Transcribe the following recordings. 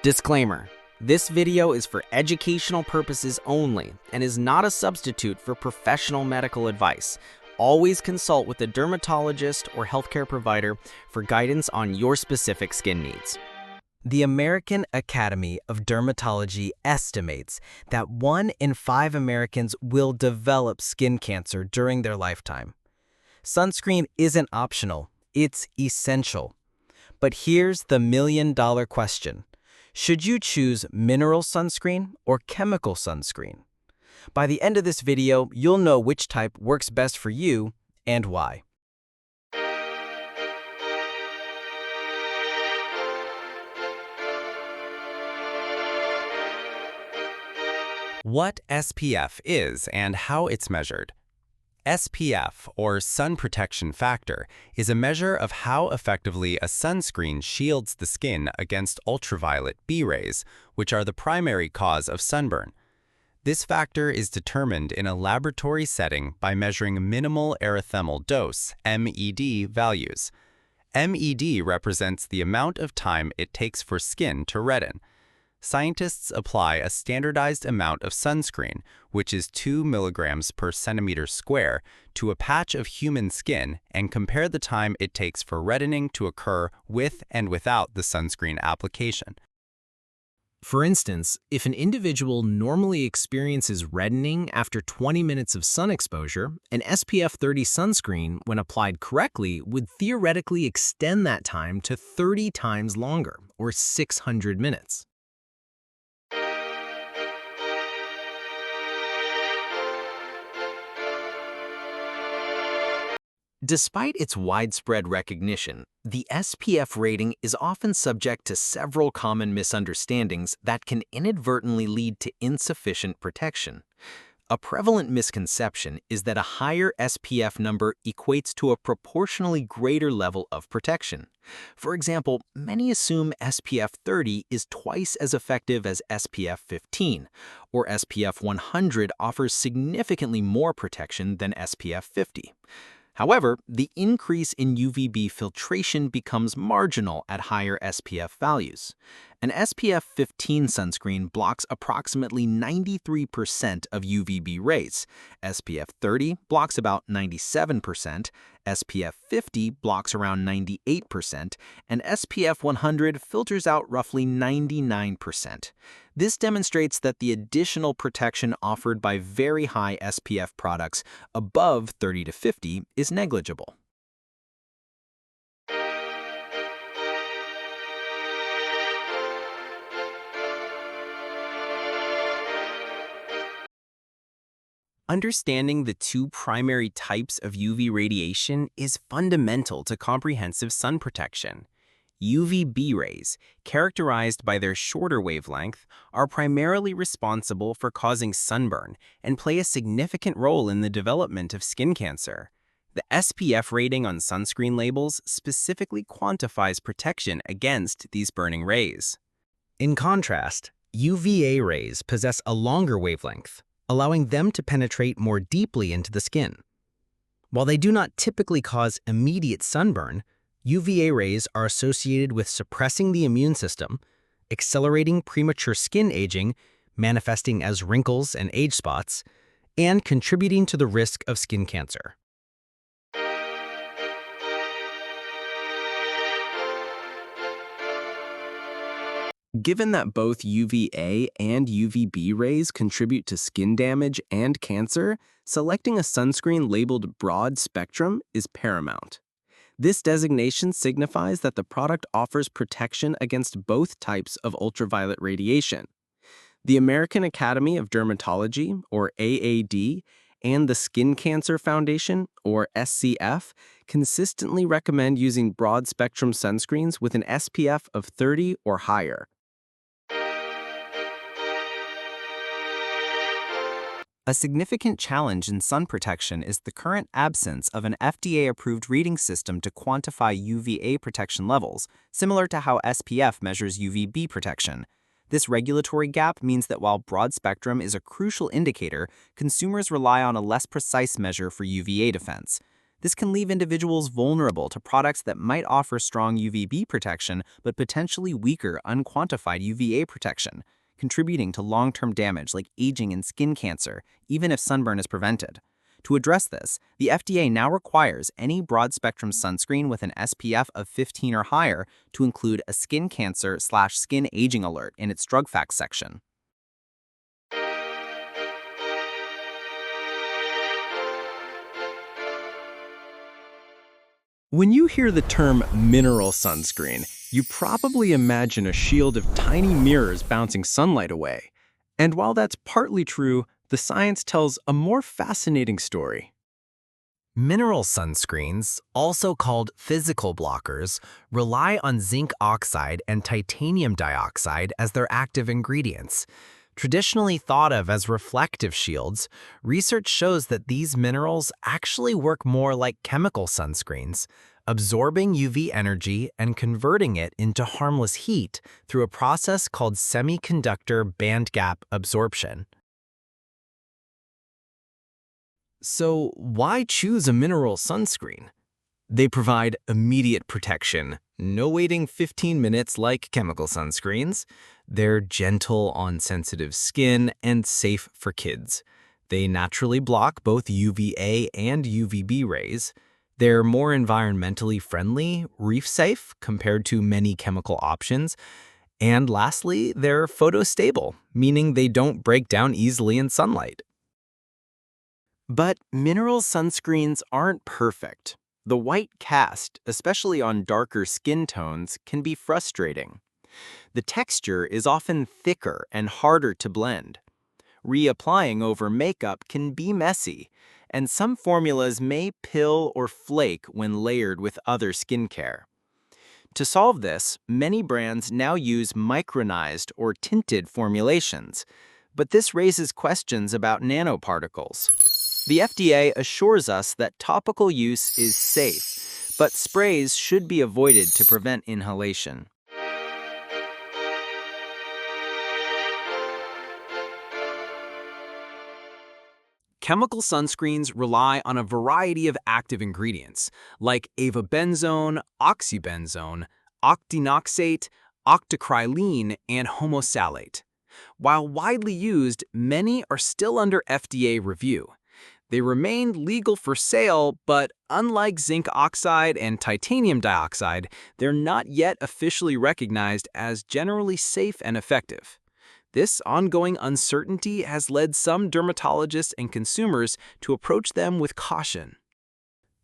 Disclaimer: this video is for educational purposes only and is not a substitute for professional medical advice. Always consult with a dermatologist or healthcare provider for guidance on your specific skin needs. The American Academy of Dermatology estimates that 1 in 5 Americans will develop skin cancer during their lifetime. Sunscreen isn't optional, it's essential. But here's the million-dollar question. Should you choose mineral sunscreen or chemical sunscreen? By the end of this video, you'll know which type works best for you and why. What SPF is and how it's measured. SPF, or sun protection factor, is a measure of how effectively a sunscreen shields the skin against ultraviolet B rays, which are the primary cause of sunburn. This factor is determined in a laboratory setting by measuring minimal erythemal dose, MED, values. MED represents the amount of time it takes for skin to redden. Scientists apply a standardized amount of sunscreen, which is 2 milligrams per centimeter square, to a patch of human skin and compare the time it takes for reddening to occur with and without the sunscreen application. For instance, if an individual normally experiences reddening after 20 minutes of sun exposure, an SPF 30 sunscreen, when applied correctly, would theoretically extend that time to 30 times longer, or 600 minutes. Despite its widespread recognition, the SPF rating is often subject to several common misunderstandings that can inadvertently lead to insufficient protection. A prevalent misconception is that a higher SPF number equates to a proportionally greater level of protection. For example, many assume SPF 30 is twice as effective as SPF 15, or SPF 100 offers significantly more protection than SPF 50. However, the increase in UVB filtration becomes marginal at higher SPF values. An SPF 15 sunscreen blocks approximately 93% of UVB rays, SPF 30 blocks about 97%, SPF 50 blocks around 98%, and SPF 100 filters out roughly 99%. This demonstrates that the additional protection offered by very high SPF products above 30 to 50 is negligible. Understanding the two primary types of UV radiation is fundamental to comprehensive sun protection. UVB rays, characterized by their shorter wavelength, are primarily responsible for causing sunburn and play a significant role in the development of skin cancer. The SPF rating on sunscreen labels specifically quantifies protection against these burning rays. In contrast, UVA rays possess a longer wavelength, allowing them to penetrate more deeply into the skin. While they do not typically cause immediate sunburn, UVA rays are associated with suppressing the immune system, accelerating premature skin aging, manifesting as wrinkles and age spots, and contributing to the risk of skin cancer. Given that both UVA and UVB rays contribute to skin damage and cancer, selecting a sunscreen labeled broad spectrum is paramount. This designation signifies that the product offers protection against both types of ultraviolet radiation. The American Academy of Dermatology, or AAD, and the Skin Cancer Foundation, or SCF, consistently recommend using broad-spectrum sunscreens with an SPF of 30 or higher. A significant challenge in sun protection is the current absence of an FDA-approved reading system to quantify UVA protection levels, similar to how SPF measures UVB protection. This regulatory gap means that while broad spectrum is a crucial indicator, consumers rely on a less precise measure for UVA defense. This can leave individuals vulnerable to products that might offer strong UVB protection but potentially weaker, unquantified UVA protection, contributing to long-term damage like aging and skin cancer, even if sunburn is prevented. To address this, the FDA now requires any broad-spectrum sunscreen with an SPF of 15 or higher to include a skin cancer/skin aging alert in its drug facts section. When you hear the term mineral sunscreen, you probably imagine a shield of tiny mirrors bouncing sunlight away. And while that's partly true, the science tells a more fascinating story. Mineral sunscreens, also called physical blockers, rely on zinc oxide and titanium dioxide as their active ingredients. Traditionally thought of as reflective shields, research shows that these minerals actually work more like chemical sunscreens, absorbing UV energy and converting it into harmless heat through a process called semiconductor bandgap absorption. So why choose a mineral sunscreen? They provide immediate protection, no waiting 15 minutes like chemical sunscreens. They're gentle on sensitive skin and safe for kids. They naturally block both UVA and UVB rays. They're more environmentally friendly, reef-safe compared to many chemical options. And lastly, they're photostable, meaning they don't break down easily in sunlight. But mineral sunscreens aren't perfect. The white cast, especially on darker skin tones, can be frustrating. The texture is often thicker and harder to blend. Reapplying over makeup can be messy, and some formulas may pill or flake when layered with other skincare. To solve this, many brands now use micronized or tinted formulations, but this raises questions about nanoparticles. The FDA assures us that topical use is safe, but sprays should be avoided to prevent inhalation. Chemical sunscreens rely on a variety of active ingredients, like avobenzone, oxybenzone, octinoxate, octocrylene, and homosalate. While widely used, many are still under FDA review. They remain legal for sale, but unlike zinc oxide and titanium dioxide, they're not yet officially recognized as generally safe and effective. This ongoing uncertainty has led some dermatologists and consumers to approach them with caution.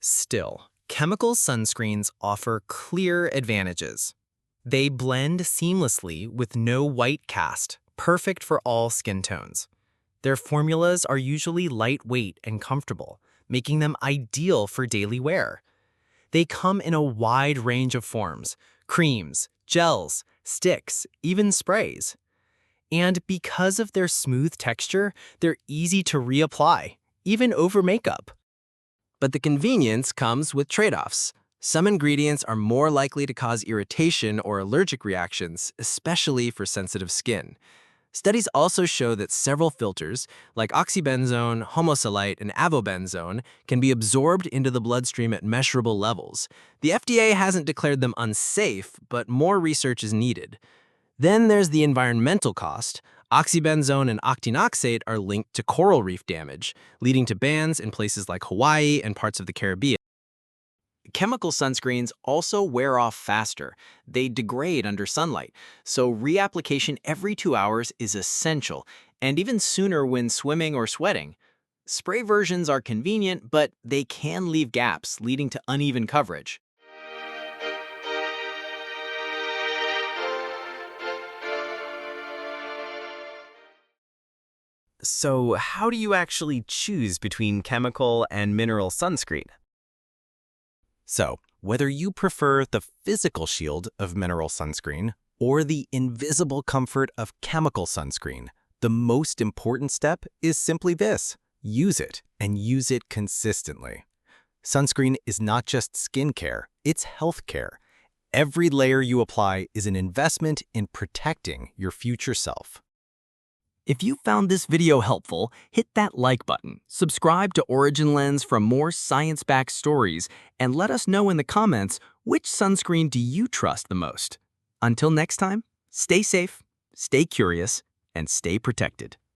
Still, chemical sunscreens offer clear advantages. They blend seamlessly with no white cast, perfect for all skin tones. Their formulas are usually lightweight and comfortable, making them ideal for daily wear. They come in a wide range of forms: creams, gels, sticks, even sprays. And because of their smooth texture, they're easy to reapply, even over makeup. But the convenience comes with trade-offs. Some ingredients are more likely to cause irritation or allergic reactions, especially for sensitive skin. Studies also show that several filters, like oxybenzone, homosalate, and avobenzone, can be absorbed into the bloodstream at measurable levels. The FDA hasn't declared them unsafe, but more research is needed. Then there's the environmental cost. Oxybenzone and octinoxate are linked to coral reef damage, leading to bans in places like Hawaii and parts of the Caribbean. Chemical sunscreens also wear off faster. They degrade under sunlight, so reapplication every 2 hours is essential, and even sooner when swimming or sweating. Spray versions are convenient, but they can leave gaps, leading to uneven coverage. So, how do you actually choose between chemical and mineral sunscreen? So, whether you prefer the physical shield of mineral sunscreen or the invisible comfort of chemical sunscreen, the most important step is simply this: use it, and use it consistently. Sunscreen is not just skincare, it's healthcare. Every layer you apply is an investment in protecting your future self. If you found this video helpful, hit that like button, subscribe to Origin Lens for more science-backed stories, and let us know in the comments which sunscreen do you trust the most. Until next time, stay safe, stay curious, and stay protected.